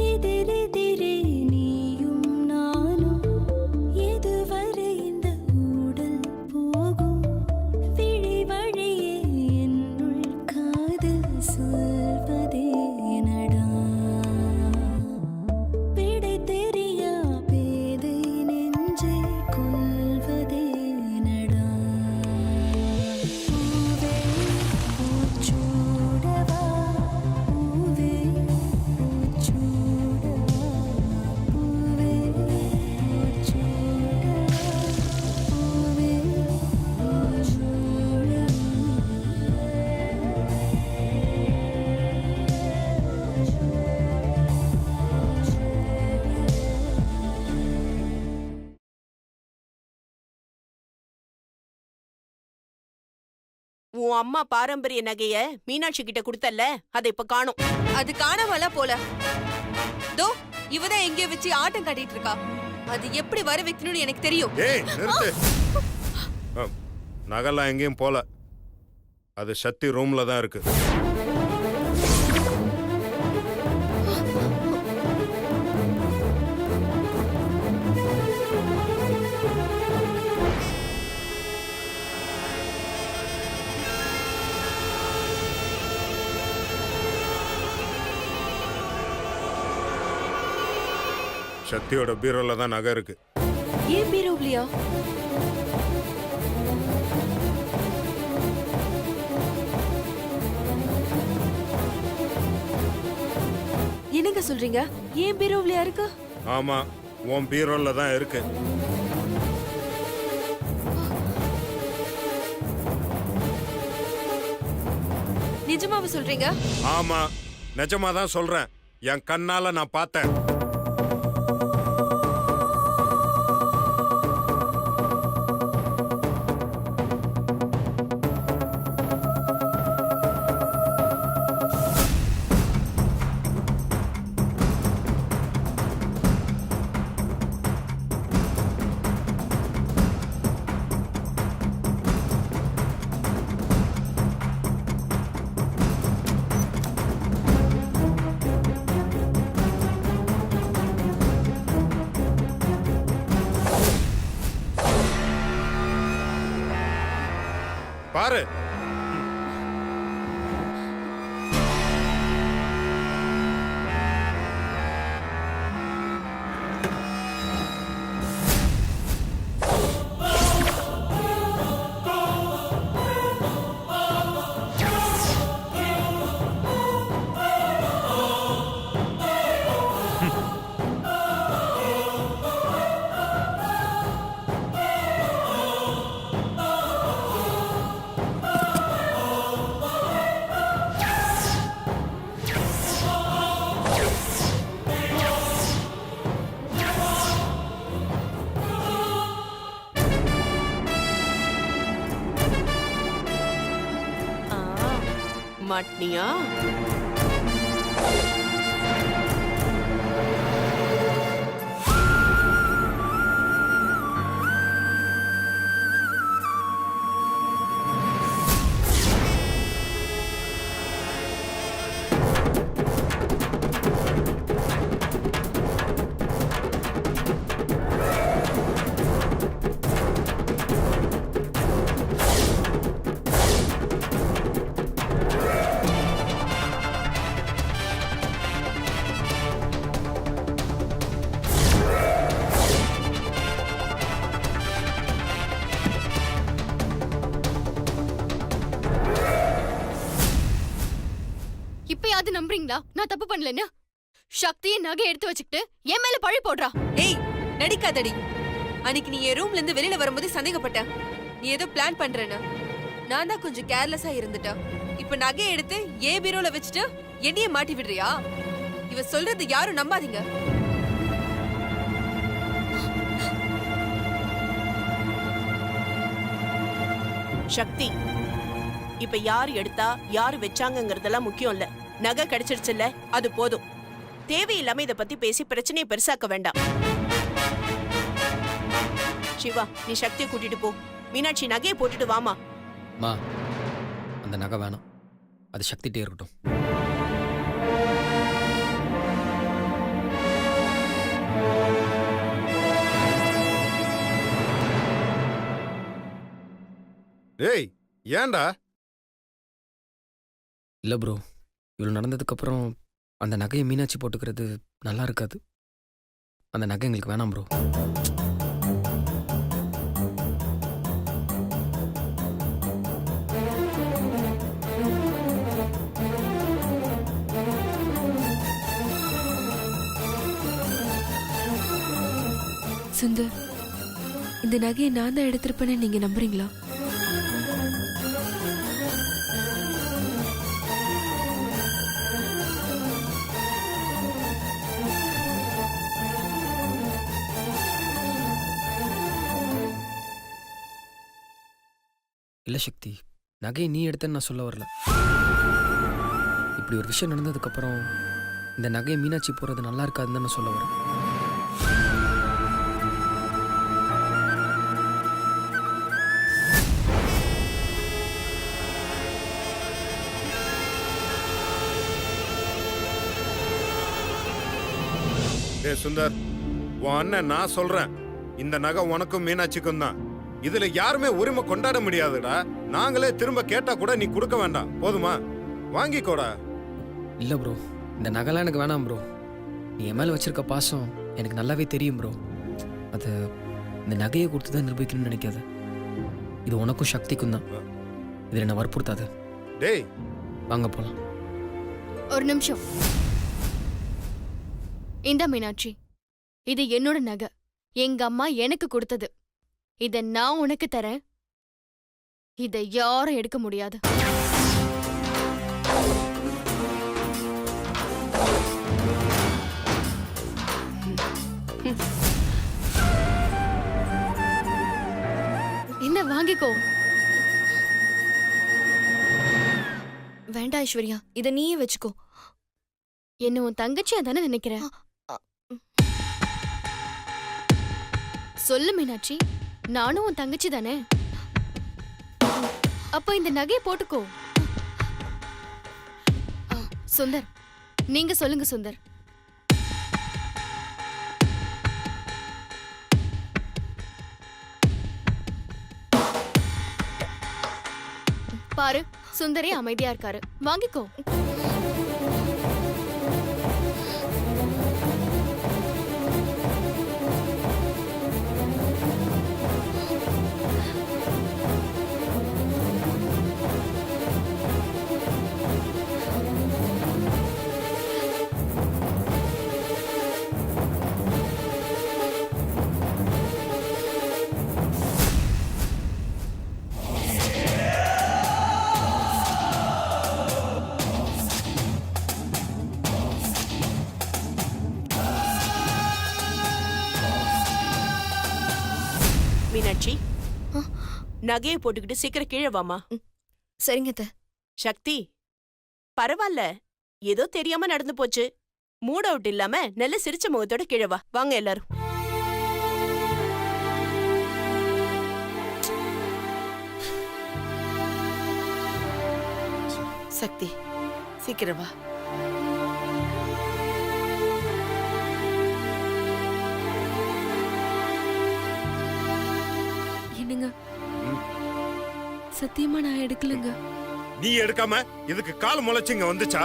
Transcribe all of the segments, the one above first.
எதிரெதிரே நீயும் நானும் எதுவரை இந்த ஊடல் போகும் விழி வழியே என்னுள் காதல் சொல்வதே நடா விடை தெரியா பேதை நெஞ்சை கொள்வதே நடா பூவே பூச்சூடவா பூவே பூச்சூடவா பூவே பூச்சூடவா பூவே உன் அம்மா பாரம்பரிய நகைய மீனாட்சி கிட்ட கொடுத்தல்ல, அதை இப்ப காணோம். அது காணாமல போல. தோ இவதான் எங்கேயோ வச்சு ஆட்டம் காட்டிட்டு இருக்கா. அது எப்படி வர வைக்கணும்னு எனக்கு தெரியும். ஏய் நிறுத்து. நகைலாம் எங்கேயும் போல. அது சக்தி ரூம்ல தான் இருக்கு. சக்தியோட பீரோல தான் நகை இருக்கு. ஏன் பீரோவ்லியா? என்னங்க சொல்றீங்க? ஏன் பீரோவ்லியா இருக்கு? ஆமா, உன் பீரோல தான் இருக்கு. நிஜமாவா சொல்றீங்க? ஆமா, நிஜமா தான் சொல்றேன். என் கண்ணால நான் பார்த்தேன். பாரு. மாட்டினியா? இப்பயாவது நம்புறீங்களா நான் தப்பு பண்ணலன்னு? சக்தியை நகை எடுத்து வச்சுக்கிட்டு என் மேல பழி போடுறா. ஏய் நடிக்காதடி. அன்னைக்கு நீ என் ரூம்ல இருந்து வெளியில வரும்போது சந்தேகப்பட்டேன். நீ ஏதோ பிளான் பண்றேன்னு. நான் தான் கொஞ்சம் கேர்லெஸ்ஸா இருந்துட்டேன். இப்ப நகையை எடுத்து ஏன் பீரோல வச்சுட்டு என்னையே மாட்டி விடுறியா? இவ சொல்றது யாரும் நம்பாதீங்க. சக்தி, இப்ப யாரு எடுத்தா யாரு வச்சாங்கங்கறதெல்லாம் முக்கியம் இல்ல. நகை கிடைச்சிருச்சுல்ல, அது போதும். தேவையில்லாம இத பத்தி பேசி பிரச்சனையை பெருசாக்க வேண்டாம். சிவா, நீ சக்தியை கூட்டிட்டு போ. மீனாட்சி நகையை போட்டுட்டு வாமா. மா, அந்த நகை வேணாம். அது சக்திட்டே இருக்கட்டும். டேய் ஏன்டா? இல்லை ப்ரோ, இவ்வளோ நடந்ததுக்கப்புறம் அந்த நகையை மீனாட்சி போட்டுக்கிறது நல்லா இருக்காது. அந்த நகை எங்களுக்கு வேணாம் ப்ரோ. சுந்தர், இந்த நகையை நான் தான் எடுத்திருப்பேன்னு நீங்க நம்புறீங்களா? இல்லை சக்தி, நகையை நீ எடுத்தேன்னு நான் சொல்ல வரல. இப்படி ஒரு விஷயம் நடந்ததுக்கப்புறம் இந்த நகையை மீனாட்சி போகிறது நல்லா இருக்காதுன்னு தான் நான் சொல்ல வரேன். டேய் சுந்தர், உன் அண்ணன் நான் சொல்றேன், இந்த நகை உனக்கும் மீனாட்சிக்கும் தான். இதுல யாருமே உரிமை கொண்டாட முடியாதுடா. நாங்களே திரும்ப கேட்டா கூட நீ கொடுக்க வேண்டாம். போதுமா? வாங்கிக்கோடா. இல்லை ப்ரோ, இந்த நகைலாம் எனக்கு வேணாம் ப்ரோ. நீ என் மேலே வச்சிருக்க பாசம் எனக்கு நல்லாவே தெரியும் ப்ரோ. அது இந்த நகையை கொடுத்து தான் நிரூபிக்கணும்னு நினைக்காத. இது உனக்கும் சக்திக்கும் தான். இதில் என்ன வற்புறுத்தாது. டேய் வாங்க போகலாம். ஒரு நிமிஷம். இந்த மீனாட்சி, இது என்னோட நகை. எங்க அம்மா எனக்கு கொடுத்தது. இத நான் உனக்கு தரேன். இதை யாரும் எடுக்க முடியாது. என்ன வாங்கிக்கோ. வேண்டாம் ஐஸ்வர்யா, இதை நீயே வச்சுக்கோ. என்ன உன் தங்கச்சியா தானே நினைக்கிறேன். சொல்லு மீனாட்சி, நானும் உன் தங்கச்சி தானே. அப்ப இந்த நகையை போட்டுக்கோ. சுந்தர், நீங்க சொல்லுங்க சுந்தர். பாரு, சுந்தரே அமைதியா இருக்காரு. வாங்கிக்கோ. மீனாட்சி, நகையை போட்டுக்கிட்டு சீக்கிரம் கீழே வாமா. சரிங்க அத்தை. சக்தி, பரவாயில்ல, ஏதோ தெரியாம நடந்து போச்சு. மூட் அவுட் இல்லாம நல்ல சிரிச்ச முகத்தோட கீழே வா. வாங்க எல்லாரும். சக்தி, சீக்கிரம் வா. என்னங்க, சத்தியமா நான் எடுக்கலங்க. நீ எடுக்காம இதுக்கு கால் முளைச்சிங்க வந்துச்சா?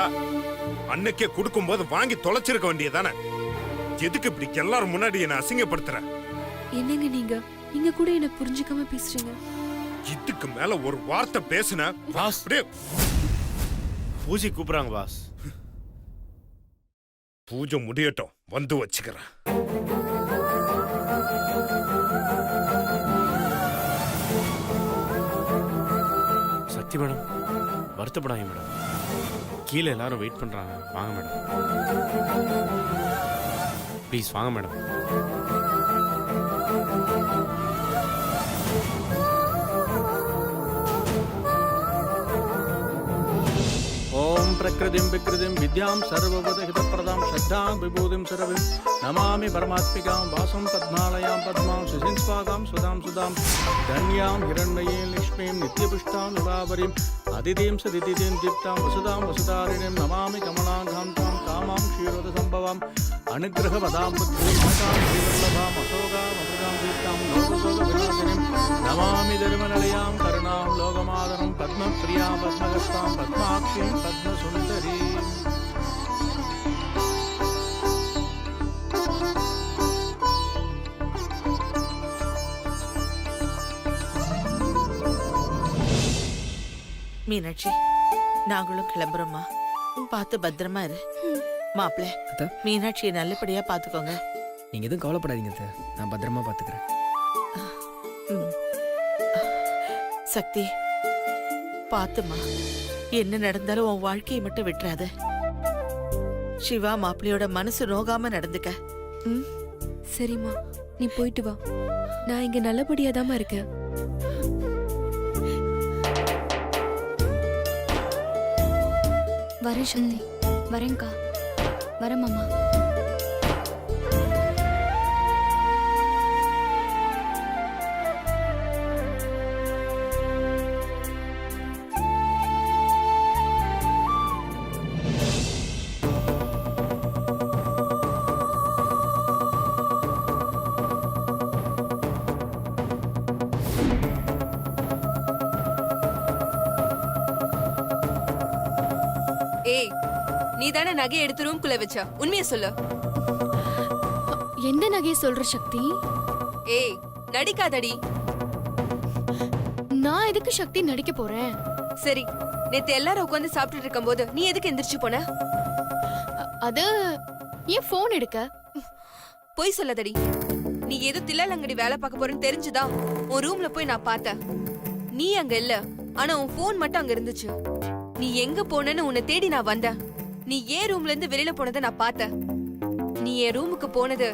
அன்னைக்கே கொடுக்கும்போது வாங்கி தொலைச்சிருக்க வேண்டியதானே. எதுக்கு இப்படி எல்லாரும் முன்னாடி என்ன அசிங்கப்படுத்துற? என்னங்க நீங்க கூட என்ன புரிஞ்சுக்காம பேசுறீங்க. இதுக்கு மேல ஒரு வார்த்தை பேசுன பாஸ், அப்படியே பூஜை கூப்பிடுறாங்க பாஸ். பூஜை முடியட்டும், வந்து வச்சுக்கிறேன். சக்தி மேடம், வருத்தப்படாங்க மேடம். கீழே எல்லாரும் வெயிட் பண்றாங்க. வாங்க மேடம், ப்ளீஸ் வாங்க மேடம். ஓம் பிரகிருதிம் விக்ருதிம் வித்யாம் சர்வபூதஹிதப்ரதாம் ஸ்ரத்தாம் விபூதிம் சரவிம் நமாமி பரமாத்மிகாம் வாசம் பத்மாலயாம் பத்மாம் சுசின்ஸ்வாகாம் சுதாம் சுதாம் தன்யாம் ஹிரண்மயீம் லக்ஷ்மீம் நித்யபுஷ்டாம் விவாபரிம் அதிதீம் சதிதிதீம் தீப்தாம் வசுதாம் வசுதாரிணிம் நமாமி கமலாங்காம் தாம் காமாம் க்ஷீரோத சம்பவாம் அனுகிரகவதாம் புத்ரீம் மாதாம் ஸ்ரீவல்லபாம் அசோகாம் அமிர்தாம் ஞானாஞ்சனானாம் தீர்த்தாம் லோகசோக விநாசினிம் நமாமி தர்மநிலையாம் கருணாம் லோகமாதரம் பத்மப்ரியா பத்மகஸ்தாம் பத்மாக்ஷீம் பத்மசுந்தரீம். மீனாட்சி, நாங்களும் கிளம்புறோம்மா. பார்த்து பத்திரமா இரு. மாப்பிள்ள, அத்தை. மீனாட்சியை நல்லபடியா பாத்துக்கோங்க. நீங்கள் எதுவும் கவலைப்படாதீங்க அத்தை. நான் பத்திரமா பார்த்துக்கிறேன். ம். சக்தி, பாத்துமா. என்ன நடந்தாலும் உன் வாழ்க்கையை மட்டும் விட்டுறாத. சிவா மாப்பிள்ளையோட மனசு நோகாம நடந்துக்க. ம். சரிம்மா, நீ போயிட்டு வா. நான் இங்க நல்லபடியா இருக்கேன். வரேன் சக்தி, வரேன்க்கா, வரேன் மாமா. ஏய், நீ தானே நகையை எடுத்து ரூம்குள்ள வச்சா? உண்மையை சொல்லு. எந்த நகையை சொல்ற சக்தி? ஏய், நடிக்காதடி. நான் எதுக்கு சக்தி நடிக்க போறேன்? சரி, நேத்து எல்லாரும் உட்கார்ந்து சாப்பிட்டுட்டு இருக்கும்போது நீ எதுக்கு எந்திரிச்சு போன? அது ஏன் போன் எடுக்க? பொய் சொல்லாதடி. நீ ஏதோ தில்லாலங்கடி வேலை பார்க்க போறேன்னு தெரிஞ்சுதா உன் ரூம்ல போய் நான் பார்த்தேன். நீ அங்க இல்ல, ஆனா உன் போன் மட்டும் அங்க இருந்துச்சு. நீ எங்க போனன்னு உன்னை தேடி நான் வந்தேன். நீ ஏன் ரூம்ல இருந்து வெளியில போனதை நான் பார்த்தேன். நீ என் ரூமுக்கு போனது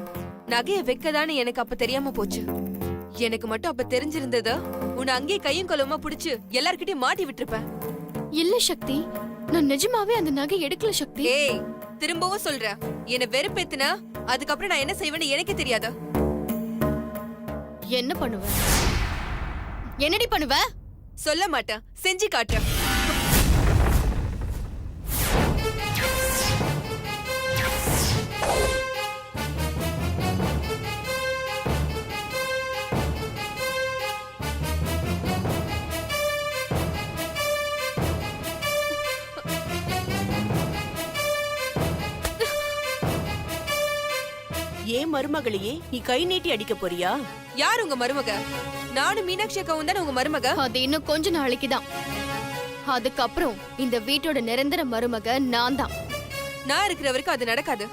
நகைய வைக்கதான்னு எனக்கு அப்ப தெரியாம போச்சு. எனக்கு மட்டும் அப்ப தெரிஞ்சிருந்தது உன்னை அங்கேயே கையும் களவுமா புடிச்சு எல்லார்கிட்டயும் மாட்டி விட்டுருப்பேன். இல்ல சக்தி, நான் நிஜமாவே அந்த நகை எடுக்கல சக்தி. ஏய், திரும்பவும் சொல்றேன், என்ன வெறுப்பேத்துனா அதுக்கப்புறம் நான் என்ன செய்வேன்னு எனக்கே தெரியாதா? என்ன பண்ணுவ? என்னடி பண்ணுவ? சொல்ல மாட்டேன், செஞ்சு காட்டுறேன். ஏன் மருமகளையே நீ கை நீட்டி அடிக்க போறியா? யார் உங்க மருமக? நானும் மீனாட்சி அக்காவும் தானே உங்க மருமக. அது இன்னும் கொஞ்ச நாளைக்கு தான். அதுக்கப்புறம் இந்த வீட்டோட நிரந்தர மருமக நான் தான். நான் இருக்கிற வரைக்கும் அது நடக்காது.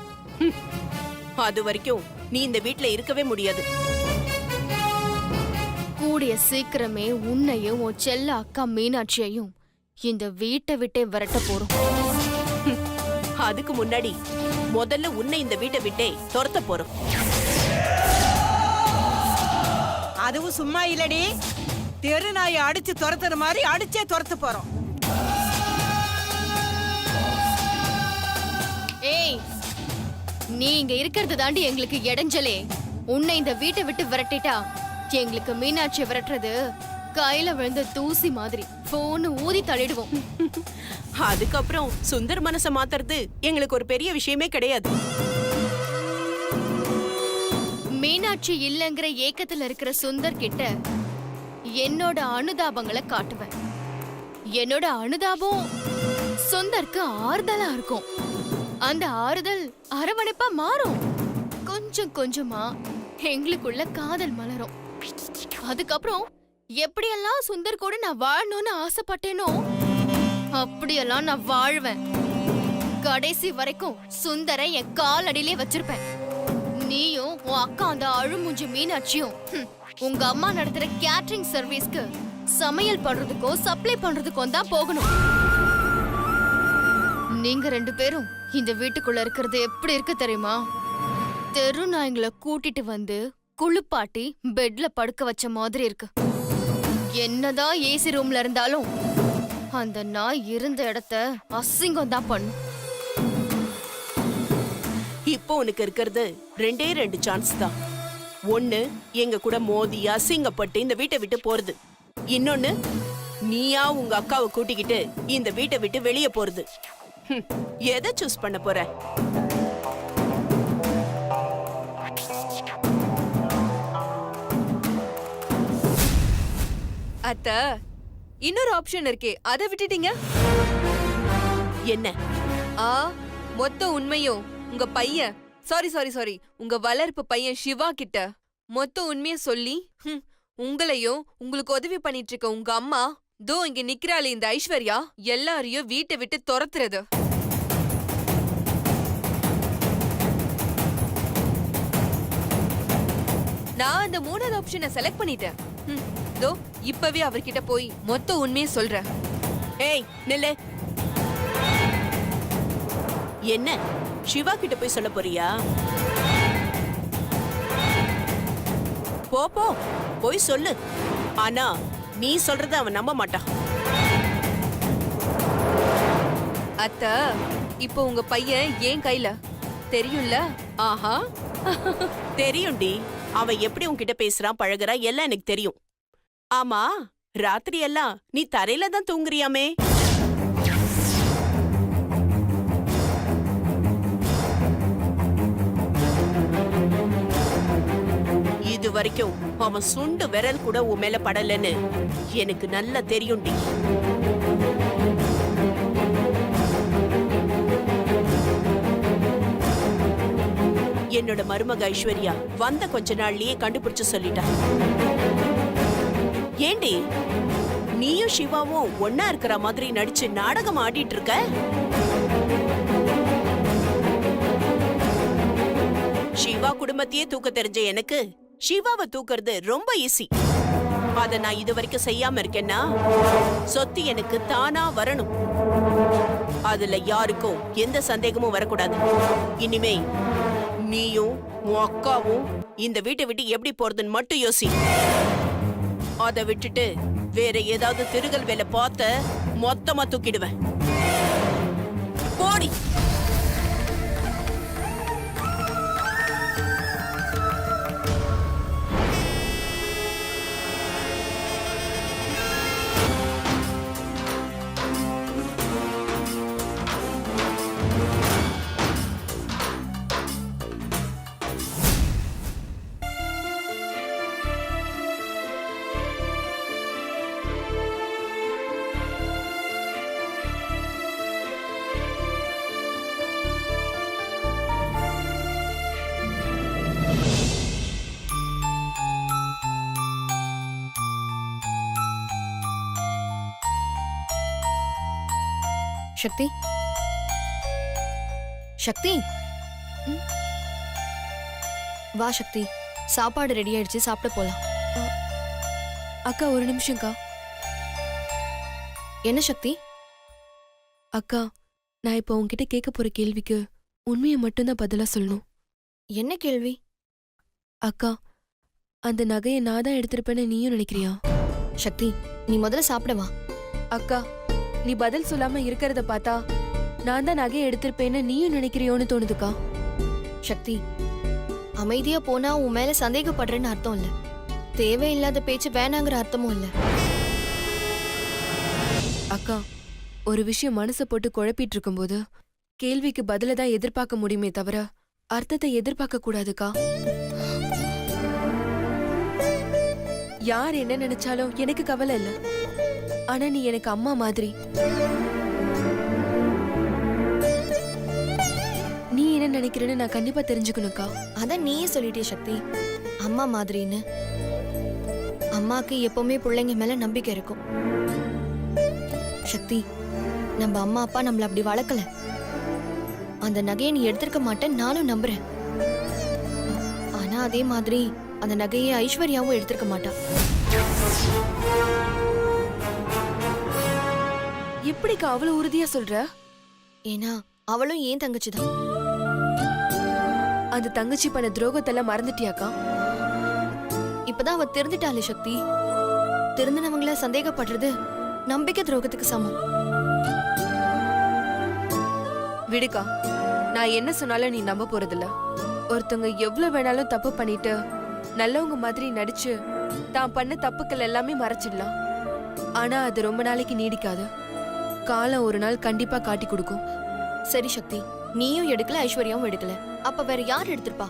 அது வரைக்கும் நீ இந்த வீட்ல இருக்கவே முடியாது. கூடிய சீக்கிரமே உன்னையும் உன் செல்ல அக்கா மீனாட்சியையும் இந்த வீட்டை விட்டே விரட்ட போறோம். அதுக்கு முன்னாடி முதல்ல உன்னை இந்த வீட்டை விட்டே துரத்த போறோம். அதுவும் சும்மா இல்லடி, தெரு நாயை அடிச்சு துரத்துற மாதிரி அடிச்சே துரத்து போறோம். ஏய், நீ இங்க இருக்கிறது தாண்டி எங்களுக்கு இடைஞ்சலே. உன்னை இந்த வீட்டை விட்டு விரட்டிட்டா எங்களுக்கு மீனாட்சியை விரட்டுறது கையில விழுந்த தூசி மாதிரி போன்னு ஊதி தள்ளிடுவோம். அதுக்கப்புறம் சுந்தர் மனச மாத்துறது எங்களுக்கு ஒரு பெரிய விஷயமே கிடையாது. மீனாட்சி இல்லங்கிற ஏக்கத்துல இருக்கிற சுந்தர் கிட்ட என்னோட அனுதாபங்களை காட்டுவேன். என்னோட அனுதாபம் சுந்தருக்கு ஆறுதலா இருக்கும். அந்த ஆறுதல் அரவணைப்பா மாறும். கொஞ்சம் கொஞ்சமா எங்களுக்குள்ள காதல் மலரும். அதுக்கப்புறம் எப்படியெல்லாம் சுந்தர் கூட நான் வாழணும்னு ஆசைப்பட்டேனோ அப்படியெல்லாம் நான் வாழ்வேன். கடைசி வரைக்கும் சுந்தரை என் கால் அடியிலே வச்சிருப்பேன். நீயும் உன் அக்கா அந்த அழுமூஞ்சி மீனாட்சியும் உங்க அம்மா நடத்துற கேட்டரிங் சர்வீஸ்க்கு சமையல் பண்றதுக்கோ சப்ளை பண்றதுக்கோ தான் போகணும். நீங்க ரெண்டு பேரும் இந்த வீட்டுக்குள்ள இருக்கிறது எப்படி இருக்கு தெரியுமா? தெரு நாய்களை கூட்டிட்டு வந்து குளிப்பாட்டி பெட்ல படுக்க வச்ச மாதிரி இருக்கு. என்னதான் ஏசி ரூம்ல இருந்தாலும் அந்த நாய் இருந்த இடத்த அசிங்கம் தான் பண்ணும். இப்போ உனக்கு இருக்கிறது ரெண்டே ரெண்டு சான்ஸ் தான். ஒண்ணு எங்க கூட மோதி அசிங்கப்பட்டு இந்த வீட்டை விட்டு போறது. இன்னொன்னு நீயா உங்க அக்காவை கூட்டிக்கிட்டு இந்த வீட்டை விட்டு வெளியே போறது. எதை சூஸ் பண்ண போற? அத்த இன்னொரு ஆப்ஷன் இருக்கே, அதை விட்டுட்டீங்க. என்ன? ஆ, மொத்த உண்மையும் உங்க பையன் சாரி உங்க வளர்ப்பு பையன் சிவா கிட்ட மொத்த உண்மைய சொல்லி உங்களையும் உங்களுக்கு உதவி பண்ணிட்டு இருக்க உங்க அம்மா தோ இங்க நிக்கிறாளே இந்த ஐஸ்வர்யா எல்லாரையும் வீட்டை விட்டு துரத்துறது. நான் அந்த மூணாவது ஆப்ஷனை செலக்ட் பண்ணிட்டேன். தோ இப்பவே அவர்கிட்ட போய் மொத்த உண்மையை சொல்றேன். ஏய் நில்லு. என்ன சிவா கிட்ட போய் சொல்ல போறியா? போ போ போய் சொல்லு. ஆனா நீ சொல்றத அவன் நம்ப மாட்டான். அத்த இப்போ உங்க பையன் ஏன் கையில தெரியும்ல? ஆஹா தெரியும்டி. அவன் எப்படி உன்கிட்ட பேசுறான் பழகுறா எல்லாம் எனக்கு தெரியும். ஆமா ராத்திரி எல்லாம் நீ தரையில தான் தூங்குறியாமே? இது வரைக்கும் அவன் சுண்டு விரல் கூட உன் மேல படலன்னு எனக்கு நல்லா தெரியும்டி. என்னோட மருமக ஐஸ்வர்யா வந்த கொஞ்ச நாள்லயே கண்டுபிடிச்சு சொல்லிட்டா. ஏண்டி நீயும் சிவாவும் ஒன்னா இருக்கிற மாதிரி நடிச்சு நாடகம் ஆடிட்டு இருக்க? சிவா குடும்பத்தையே தூக்க தெரிஞ்ச எனக்கு சிவாவை தூக்குறது ரொம்ப ஈஸி. அத நான் இது வரைக்கும் செய்யாம இருக்கேன்னா சொத்து எனக்கு தானா வரணும். அதுல யாருக்கும் எந்த சந்தேகமும் வரக்கூடாது. இனிமே நீயும் உன் அக்காவும் இந்த வீட்டை விட்டு எப்படி போறதுன்னு மட்டும் யோசி. அதை விட்டுட்டு வேற ஏதாவது திருகல் வேலை பார்த்த மொத்தமா தூக்கிடுவேன். போடி. சக்தி, சக்தி, வா சக்தி, சாப்பாடு ரெடி ஆயிடுச்சு, சாப்பிட போலாம். அக்கா ஒரு நிமிஷம்க்கா. என்ன சக்தி? அக்கா நான் இப்போ உன்கிட்ட கேட்க போற கேள்விக்கு உண்மையை மட்டும்தான் பதிலா சொல்லணும். என்ன கேள்வி? அக்கா அந்த நகையை நான் தான் எடுத்திருப்பேன்னு நீயும் நினைக்கிறியா? சக்தி, நீ முதல்ல சாப்பிட வா. அக்கா நீ பதில் சொல்லாம இருக்கிறத பார்த்தா நான் தான் நகையை எடுத்திருப்பேன்னு நீயும் நினைக்கிறியோன்னு தோணுதுக்கா. சக்தி, அமைதியா போனா உன் மேல சந்தேகப்படுறேன்னு அர்த்தம் இல்ல. தேவையில்லாத பேச்சு வேணாங்கிற அர்த்தமும் இல்ல. அக்கா ஒரு விஷயம் மனசை போட்டு குழப்பிட்டு இருக்கும்போது கேள்விக்கு பதில தான் எதிர்பார்க்க முடியுமே தவிர அர்த்தத்தை எதிர்பார்க்க கூடாதுக்கா. யார் என்ன நினைச்சாலும் எனக்கு கவலை இல்ல. ஆனா நீ எனக்கு அம்மா மாதிரி. நீ என்ன நினைக்கிறேன்னு நான் கண்டிப்பா தெரிஞ்சுக்கணும்க்கா. அதான் நீயே சொல்லிட்டே சக்தி, அம்மா மாதிரின்னு. அம்மாக்கு எப்பவுமே பிள்ளைங்க மேல நம்பிக்கை இருக்கும். சக்தி, நம்ம அம்மா அப்பா நம்மள அப்படி வளர்க்கல. அந்த நகையை நீ எடுத்திருக்க மாட்டேன்னு நானும் நம்புறேன். ஆனா அதே மாதிரி அந்த நகையை ஐஸ்வர்யாவும் எடுத்திருக்க மாட்டா. எப்படிக்கா அவ்வளவு உறுதியா சொல்ற? ஏன்னா அவளும் ஏன் தங்கச்சிதான். அந்த தங்கச்சி பண்ண துரோகத்தெல்லாம் மறந்துட்டியாக்கா? இப்பதான் அவ தெரிஞ்சிட்டாளே சக்தி. திருந்தினவங்கள சந்தேகப்படுறது நம்பிக்கை துரோகத்துக்கு சமம். விடுக்கா, நான் என்ன சொன்னாலும் நீ நம்ப போறதில்ல. ஒருத்தவங்க எவ்வளவு வேணாலும் தப்பு பண்ணிட்டு நல்லவங்க மாதிரி நடிச்சு தான் பண்ண தப்புக்கள் எல்லாமே மறைச்சிடலாம். ஆனா அது ரொம்ப நாளைக்கு நீடிக்காது. காலம் ஒரு நாள் கண்டிப்பா காட்டி கொடுக்கும். சரி சக்தி, நீயும் எடுக்கல, ஐஸ்வர்யாவும் எடுக்கல. அப்ப வேற யார் எடுத்திருப்பா?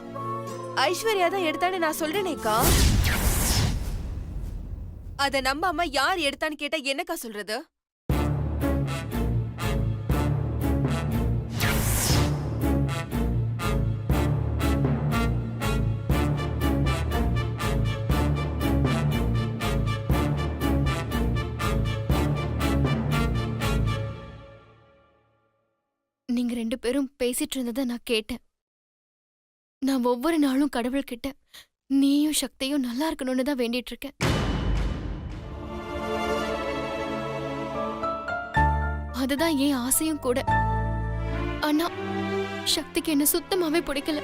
ஐஸ்வர்யா தான் எடுத்தான்னு நான் சொல்றேனேக்கா. அத நம்பாம யார் எடுத்தான்னு கேட்டா என்னக்கா சொல்றது? நீங்க 2 பேரும் பேசிட்டு இருந்ததை நான் கேட்டேன். நான் ஒவ்வொரு நாளும் கடவுள்கிட்ட நீயும் சக்தியும் நல்லா இருக்கணும்னு தான் வேண்டிட்டு இருக்கேன். அதுதான் என் ஆசையும் கூட. ஆனா சக்திக்கு என்ன சுத்தமாவே பிடிக்கல.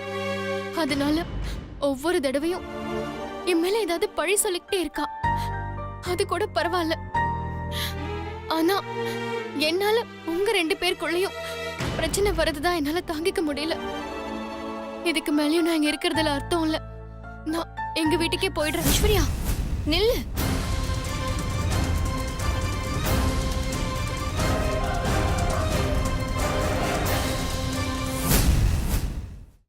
அதனால ஒவ்வொரு தடவையும் என் மேல ஏதாவது பழி சொல்லிக்கிட்டே இருக்கா. அது கூட பரவாயில்ல. ஆனா என்னால உங்க 2 பேருக்குள்ளயும் பிரச்சனை வரதுதான் என்னால தாங்கிக்க முடியல. இதுக்கு மேலயும் நான் இங்க இருக்கிறதுல அர்த்தம் இல்ல. நான் எங்க வீட்டுக்கே போயிடுறேன். ஐஸ்வர்யா நில்லு.